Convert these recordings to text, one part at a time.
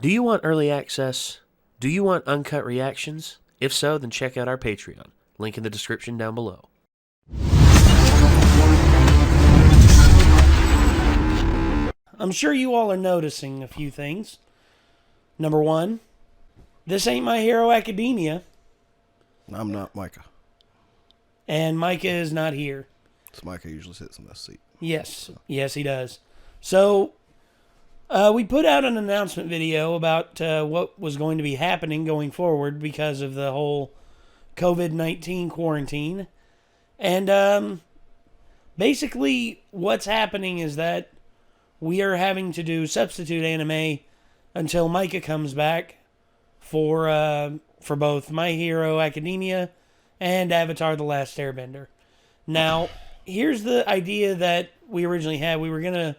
Do you want early access? Do you want uncut reactions? If so, then check out our Patreon. Link in the description down below. I'm sure you all are noticing a few things. Number one, this ain't My Hero Academia. I'm not Micah. And Micah is not here. So Micah usually sits in this seat. Yes. Yes, he does. So, we put out an announcement video about what was going to be happening going forward because of the whole COVID-19 quarantine. And basically what's happening is that we are having to do substitute anime until Micah comes back for both My Hero Academia and Avatar: The Last Airbender. Now, here's the idea that we originally had. We were going to,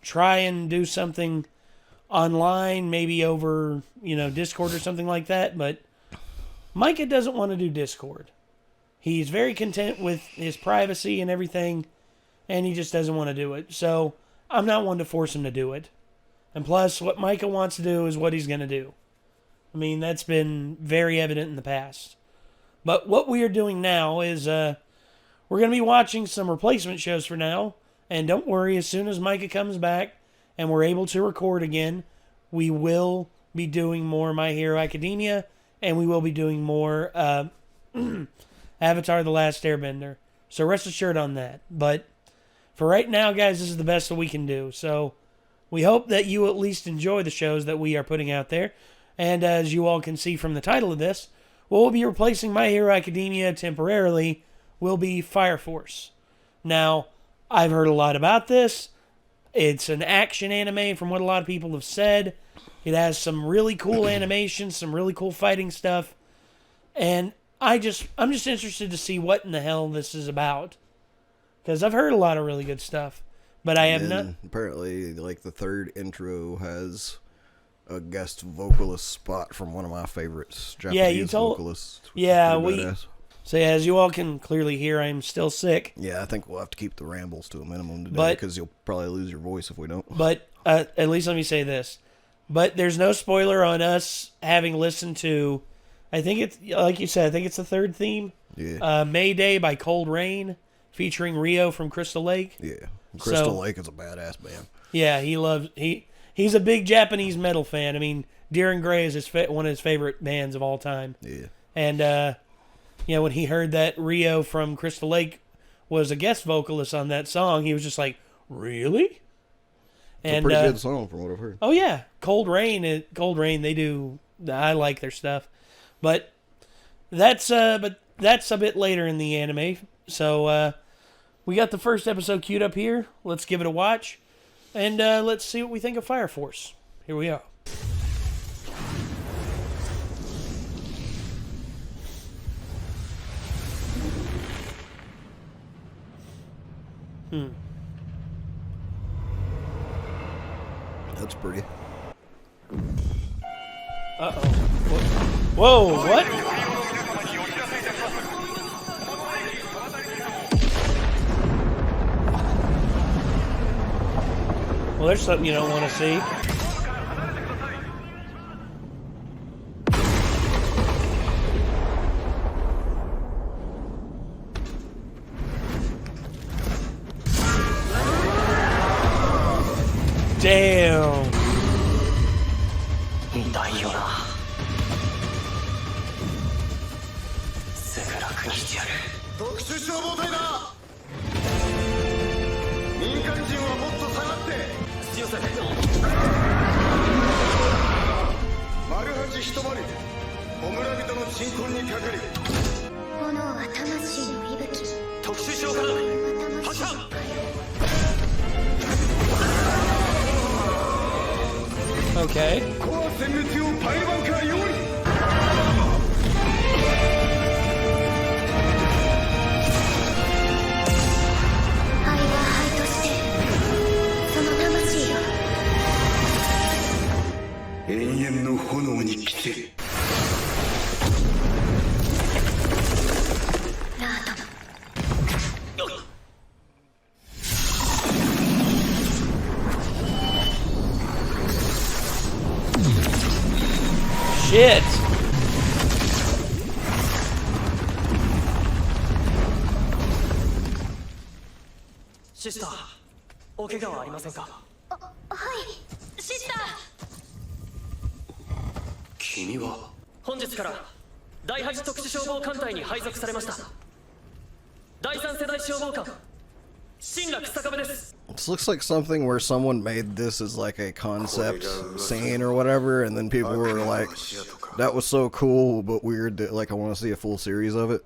try and do something online, maybe over, Discord or something like that, but Micah doesn't want to do Discord. He's very content with his privacy and everything, and he just doesn't want to do it. So, I'm not one to force him to do it. And plus, what Micah wants to do is what he's going to do. I mean, that's been very evident in the past. But what we are doing now is we're going to be watching some replacement shows for now. And don't worry, as soon as Micah comes back and we're able to record again, we will be doing more My Hero Academia, and we will be doing more Avatar: The Last Airbender. So rest assured on that. But for right now, guys, this is the best that we can do. So we hope that you at least enjoy the shows that we are putting out there. And as you all can see from the title of this, what will be replacing My Hero Academia temporarily will be Fire Force. Now, I've heard a lot about this. It's an action anime from what a lot of people have said. It has some really cool animation, some really cool fighting stuff. And I'm just interested to see what in the hell this is about. Because I've heard a lot of really good stuff. But I have not... Apparently, the third intro has a guest vocalist spot from one of my favorites, Japanese vocalists. Yeah, So as you all can clearly hear, I'm still sick. Yeah, I think we'll have to keep the rambles to a minimum today because you'll probably lose your voice if we don't. But at least let me say this. But there's no spoiler on us having listened to, I think it's, like you said, I think it's the third theme. Yeah. Mayday by Cold Rain, featuring Rio from Crystal Lake. Yeah. Crystal Lake is a badass band. Yeah, he's a big Japanese metal fan. I mean, Deer & Grey is one of his favorite bands of all time. Yeah. And, when he heard that Rio from Crystal Lake was a guest vocalist on that song, he was just like, really? It's a pretty good song from what I've heard. Oh, yeah. Cold Rain, I like their stuff. But that's a bit later in the anime. So, we got the first episode queued up here. Let's give it a watch. And let's see what we think of Fire Force. Here we are. That's pretty. Uh-oh. Whoa, what? Well, there's something you don't want to see. Damn. Okay. shit. Sister, お怪我はありませんか？はい、シスター。君は本日から第8特殊消防艦隊に配属されました。第3世代消防官、Shinra Kusakabeです。 This looks like something where someone made this as like a concept scene or whatever, and then people were like, that was so cool but weird that like I want to see a full series of it.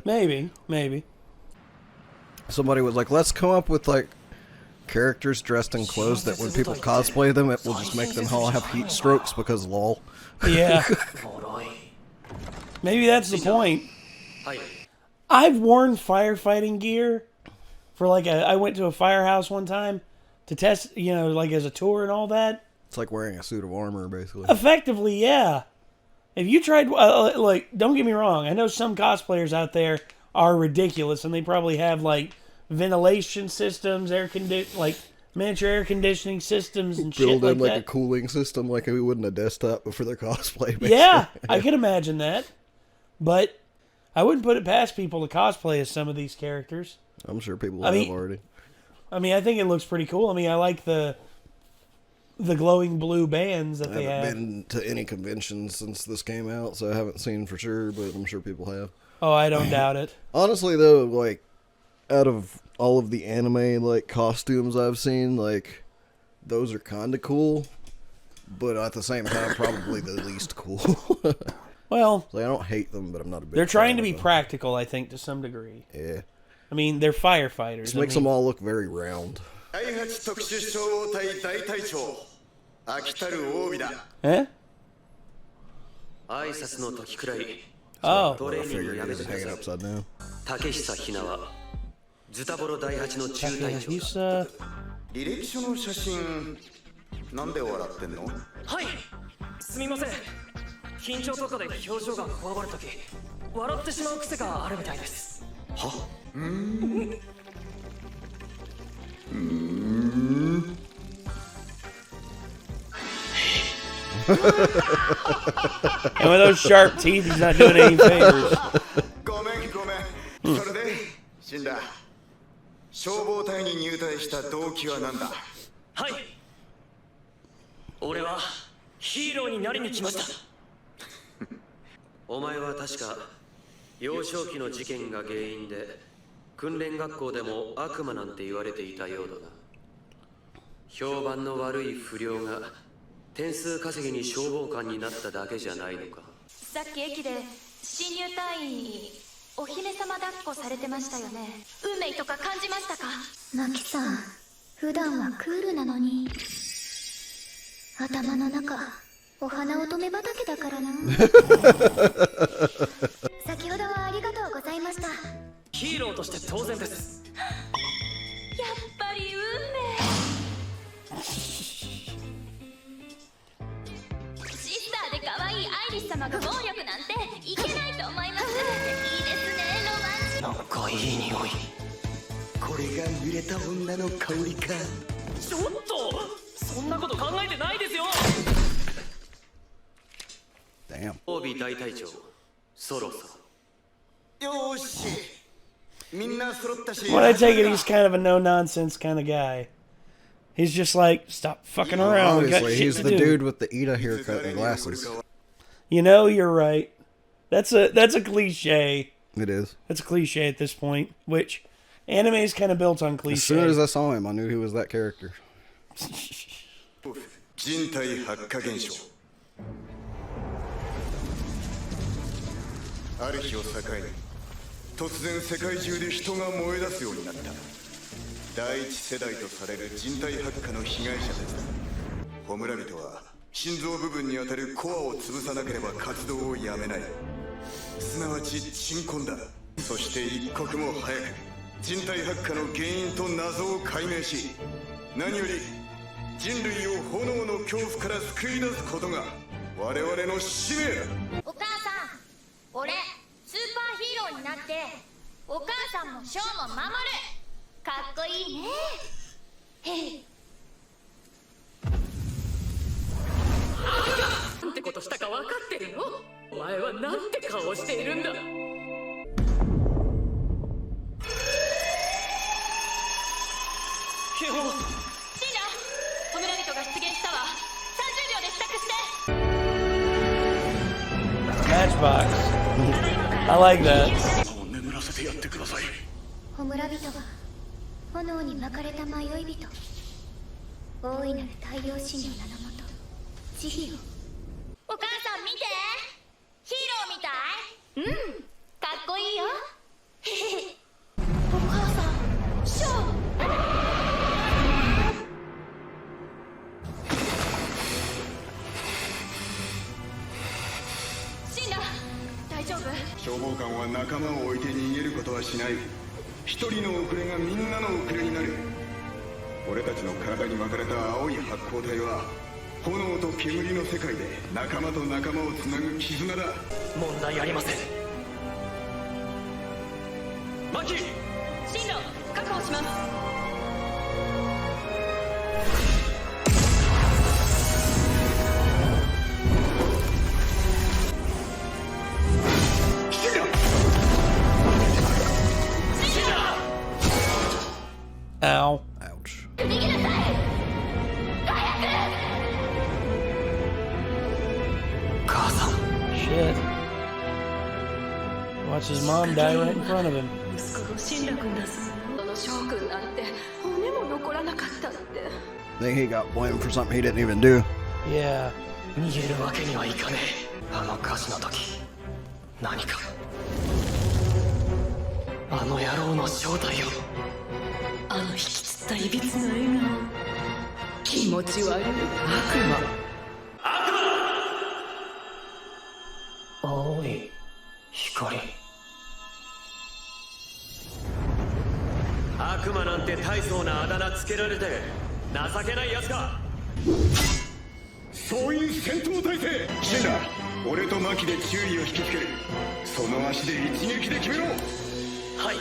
Maybe. Somebody was like, let's come up with like characters dressed in clothes that when people cosplay them, it will just make them all have heat strokes because lol. Yeah. Maybe that's the point. I've worn firefighting gear for like I went to a firehouse one time to test, you know, like as a tour and all that. It's like wearing a suit of armor, basically. Effectively, yeah. If you tried, like, don't get me wrong, I know some cosplayers out there are ridiculous, and they probably have like ventilation systems, like miniature air conditioning systems and shit like that. Build in like a cooling system like we would in a desktop, but for their cosplay. Basically. Yeah, I could imagine that, but I wouldn't put it past people to cosplay as some of these characters. I'm sure people have already. I mean, I think it looks pretty cool. I mean, I like the glowing blue bands that they have. I haven't been to any conventions since this came out, so I haven't seen for sure, but I'm sure people have. Oh, I don't doubt it. Honestly, though, like, out of all of the anime, like, costumes I've seen, like, those are kind of cool, but at the same time, probably the least cool. Well, like, I don't hate them, but I'm not a big they're trying to be them. practical, I think, to some degree. Yeah. I mean, they're firefighters. Just makes them all look very round. Huh? Oh. I figured it was hanging upside down. Takehisa. 履歴書の写真なんで笑ってんの？はい、すみません。緊張とかで表情がこわばるとき、笑ってしまう癖があるみたいです。は？And with those sharp teeth, he's not doing any favors. ごめん。それで、死んだ。消防隊に入隊した動機は何だ？はい。俺はヒーローになりに来ました。お前は確か幼少期の事件が原因で訓練学校でも悪魔なんて言われていたようだな。評判の悪い不良が点数稼ぎに消防官になっただけじゃないのか。さっき駅で新入隊員にお姫様抱っこされてましたよね。運命とか感じましたか？マキさん、普段はクールなのに頭の中お花乙女畑だからな。先ほどはありがとうございました。ヒーローとして当然です。やっぱり運命。シスターで可愛いアイリス様が暴力なんていけないと思います。いいですね、ロマンチック。なんかいい匂い。これが濡れた女の香りか。ちょっとそんなこと考えてないですよ。Damn. 帯大隊長、そろそろ。よーし。みんな揃ったし。When I take it, he's kind of a no-nonsense kind of guy. He's just like, stop fucking around. Obviously, he's the dude with the Ida haircut and glasses. You know, you're right. That's a cliche. It is. That's a cliche at this point, which anime is kind of built on cliche. As soon as I saw him, I knew he was that character. 人体発火現象。ある日を境に突然世界中で人が燃え出すようになった。第一世代とされる人体発火の被害者たちだ。弔い人は心臓部分にあたるコアを潰さなければ活動をやめない。すなわち鎮魂だ。そして一刻も早く人体発火の原因と謎を解明し、何より人類を炎の恐怖から救い出すことが我々の使命だ。お母さん、俺スーパーヒーローになってお母さんもショーも守る。かっこいいね。へい。なんてことしたか分かってるの？お前はなんて顔をしているんだ。シンラ、ホムラビトが出現したわ。30秒で支度して。 Matchbox. I like that. 眠らせてやってください。ホムラビトは炎に巻かれた迷い人。大いなる太陽神の名のもと、慈悲を。お母さん見て、ヒーローみたい。うん、かっこいいよ。へへ。お母さん、ショー。シンラ、大丈夫？消防官は仲間を置いて逃げることはしない。一人の遅れがみんなの遅れになる。俺たちの体に巻かれた青い発光体は炎と煙の世界で仲間と仲間をつなぐ絆だ。問題ありません。マキ、進路確保します。Ow. Ouch. 逃げなさい。早母さん、 Shit. Watch his mom die right in front of him. 息子の進路君だ。その翔君なんて骨も残らなかったって。 I think he got blamed for something he didn't even do. Yeah. 逃げるわけにはいかねえ。あの火事の時、何かあの野郎の正体を。あの引きつったいびつな笑顔、気持ち悪い悪魔。青い光。悪魔なんて大層なあだ名つけられて情けないやつか。総員戦闘態勢。シンラ、俺とマキで注意を引きつける。その足で一撃で決めろ。はい。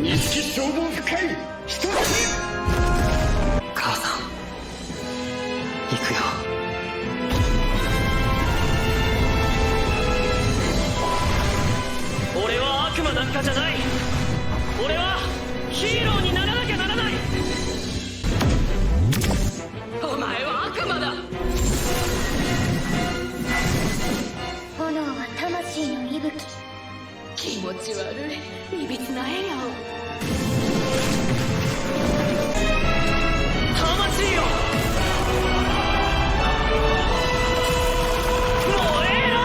錦消防部会一つ。母さん、行くよ。俺は悪魔なんかじゃない。俺はヒーローにならなきゃならない。お前は悪魔だ。炎は魂の息吹。気持ち悪いいびつな笑顔。魂よ、燃えろ。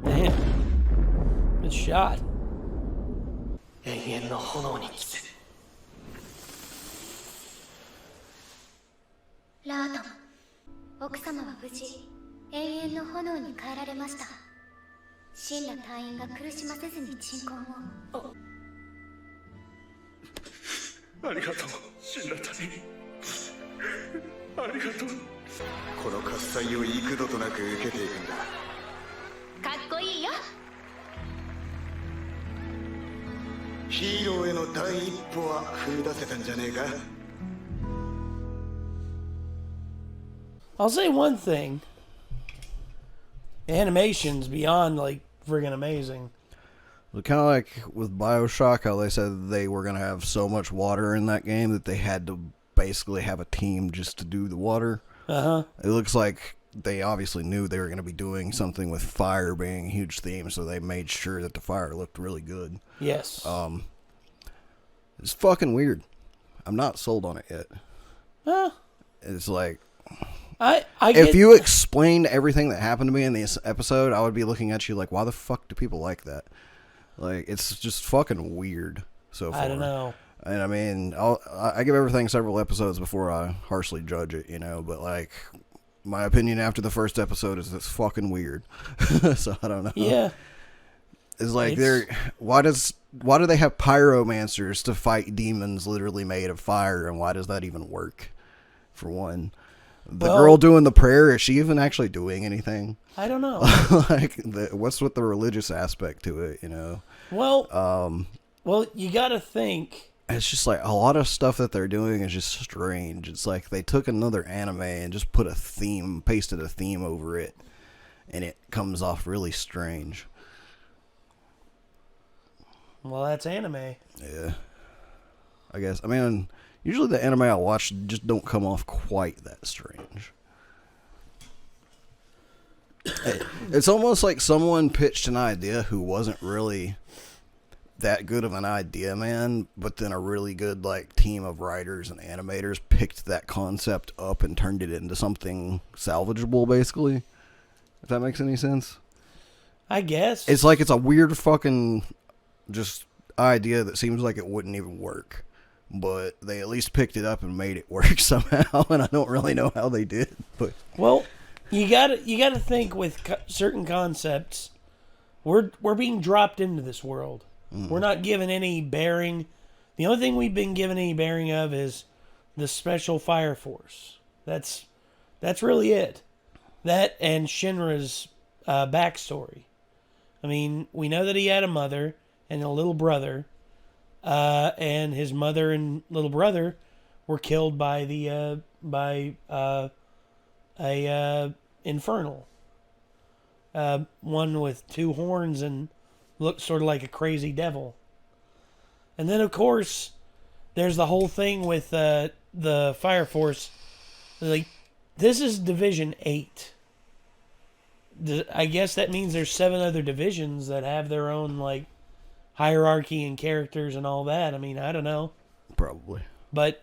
Damn. Good shot. 永遠の炎に着せ。ラートン、奥様は無事永遠の炎に変えられました。シンラ隊員が苦しませずに鎮魂を。ありがとう、シンラ隊員。ありがとう。この喝采を幾度となく受けていくんだ。かっこいいよ。ヒーローへの第一歩は踏み出せたんじゃねえか。 I'll say one thing. Animation's beyond, like, friggin' amazing. Kind of like with BioShock, how they said they were going to have so much water in that game that they had to basically have a team just to do the water. Uh-huh. It looks like they obviously knew they were going to be doing something with fire being a huge theme, so they made sure that the fire looked really good. Yes. It's fucking weird. I'm not sold on it yet. Huh? It's like... I if get, you explained everything that happened to me in this episode, I would be looking at you like, why the fuck do people like that? Like, it's just fucking weird so far. I don't know. And I mean, I give everything several episodes before I harshly judge it, you know, but like, my opinion after the first episode is it's fucking weird. So I don't know. Yeah. It's like why do they have pyromancers to fight demons literally made of fire, and why does that even work? For one, the girl doing the prayer, is she even actually doing anything? I don't know. Like, what's with the religious aspect to it? You know. Well, you got to think. It's just like a lot of stuff that they're doing is just strange. It's like they took another anime and just put pasted a theme over it, and it comes off really strange. Well, that's anime. Yeah. I guess. I mean, usually the anime I watch just don't come off quite that strange. It's almost like someone pitched an idea who wasn't really that good of an idea, man, but then a really good like team of writers and animators picked that concept up and turned it into something salvageable, basically. If that makes any sense. I guess. It's like it's a weird fucking just idea that seems like it wouldn't even work, but they at least picked it up and made it work somehow, and I don't really know how they did. But well, you got to think with certain concepts, we're being dropped into this world. We're not given any bearing. The only thing we've been given any bearing of is the Special Fire Force. That's really it. That and Shinra's backstory. I mean, we know that he had a mother and a little brother, and his mother and little brother were killed by a infernal. One with two horns and looked sort of like a crazy devil. And then, of course, there's the whole thing with the Fire Force. Like, this is Division 8. I guess that means there's 7 other divisions that have their own, like, hierarchy and characters and all that. I mean, I don't know. probably. But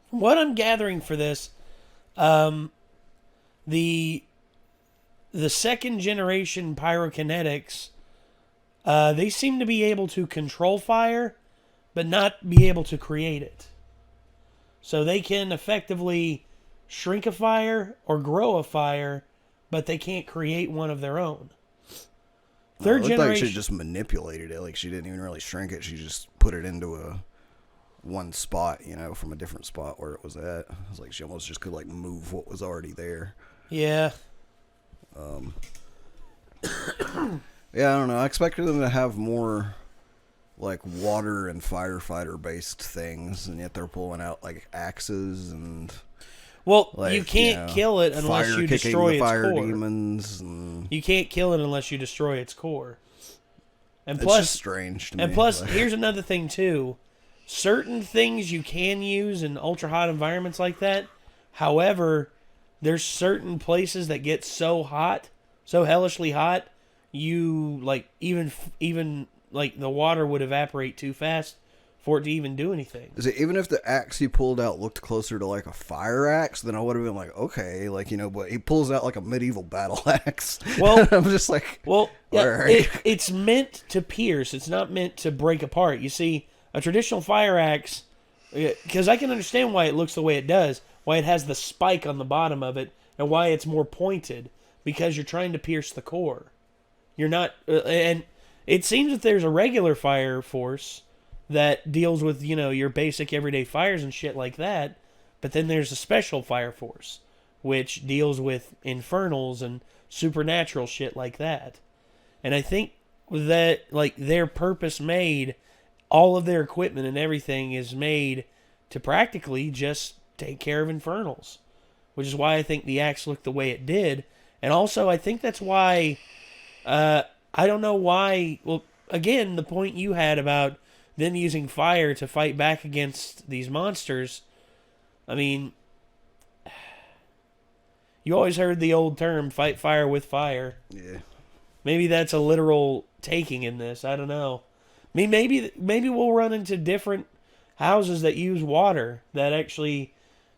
from what I'm gathering for this, the second generation pyrokinetics, they seem to be able to control fire, but not be able to create it. So they can effectively shrink a fire or grow a fire, but they can't create one of their own. Third generation. Like she just manipulated it. Like she didn't even really shrink it. She just put it into one spot, you know, from a different spot where it was at. It was like she almost just could like move what was already there. Yeah. Yeah, I don't know. I expected them to have more like water and firefighter based things, and yet they're pulling out like axes and. Well, like, you can't kill it unless you destroy its core. Demons and... You can't kill it unless you destroy its core. And it's plus, just strange to me. And plus, here's another thing too. Certain things you can use in ultra hot environments like that. However, there's certain places that get so hot, so hellishly hot, you like even like the water would evaporate too fast for it to even do anything. Is it even if the axe he pulled out looked closer to like a fire axe, then I would have been like, okay, like, you know, but he pulls out like a medieval battle axe. Well, I'm just like, well, yeah, right. It's meant to pierce. It's not meant to break apart. You see, a traditional fire axe, because I can understand why it looks the way it does, why it has the spike on the bottom of it, and why it's more pointed, because you're trying to pierce the core. You're not, and it seems that there's a regular fire force that deals with, you know, your basic everyday fires and shit like that. But then there's a special fire force, which deals with infernals and supernatural shit like that. And I think that, like, their purpose made, all of their equipment and everything is made to practically just take care of infernals. Which is why I think the axe looked the way it did. And also, I think that's why, I don't know why, well, again, the point you had about them using fire to fight back against these monsters. I mean, you always heard the old term, fight fire with fire. Yeah. Maybe that's a literal taking in this. I don't know. I mean, maybe we'll run into different houses that use water that actually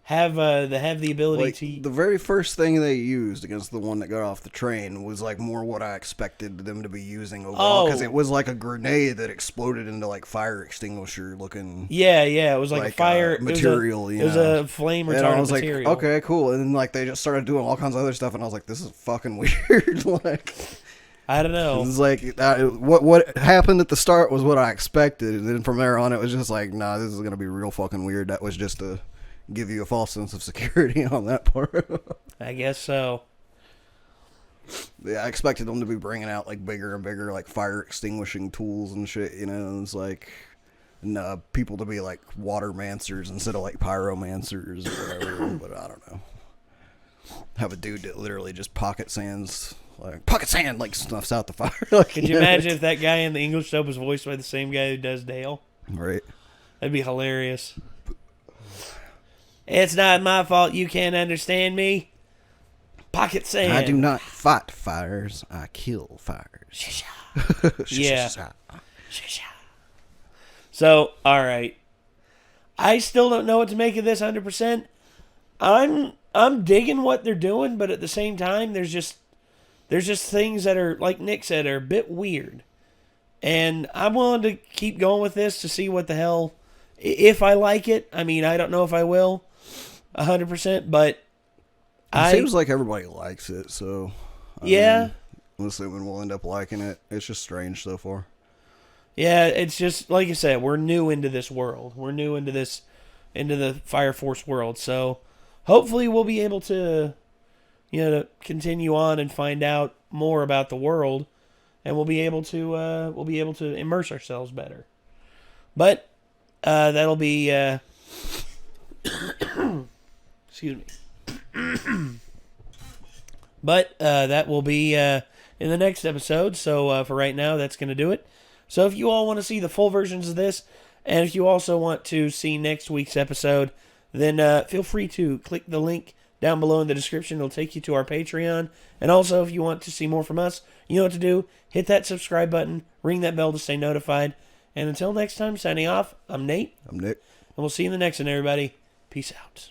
have the ability Like, to. the very first thing they used against the one that got off the train was like more what I expected them to be using overall, because it was like a grenade that exploded into like fire extinguisher looking Yeah, it was like a fire material. It was a flame and I retardant was like, material. okay, cool. And then like they just started doing all kinds of other stuff, and I was like, this is fucking weird. Like, I don't know. it's like what happened at the start was what I expected, and then from there on, it was just like, nah, this is gonna be real fucking weird. That was just to give you a false sense of security on that part. I guess so. Yeah, I expected them to be bringing out like bigger and bigger like fire extinguishing tools and shit, you know. And it's like, no, people to be like watermancers instead of like pyromancers or whatever. But I don't know. Have a dude that literally just pocket sand like snuffs out the fire. Like, Could you imagine if that guy in the English dub was voiced by the same guy who does Dale? Right. That'd be hilarious. It's not my fault you can't understand me. Pocket sand. I do not fight fires. I kill fires. Yeah. So, all right. I still don't know what to make of this 100%. I'm digging what they're doing, but at the same time, there's just things that are, like Nick said, are a bit weird. And I'm willing to keep going with this to see what the hell, if I like it. I mean, I don't know if I will 100%, but it seems like everybody likes it, so I mean, I'm assuming we'll end up liking it. It's just strange so far. Yeah, it's just like I said, we're new into this world. We're new into the Fire Force world. So hopefully we'll be able to, to continue on and find out more about the world, and we'll be able to immerse ourselves better. But that'll be excuse me. But that will be in the next episode. So for right now, that's going to do it. So if you all want to see the full versions of this, and if you also want to see next week's episode, then feel free to click the link down below in the description. It'll take you to our Patreon. And also, if you want to see more from us, you know what to do. Hit that subscribe button. Ring that bell to stay notified. And until next time, signing off, I'm Nate. I'm Nick. And we'll see you in the next one, everybody. Peace out.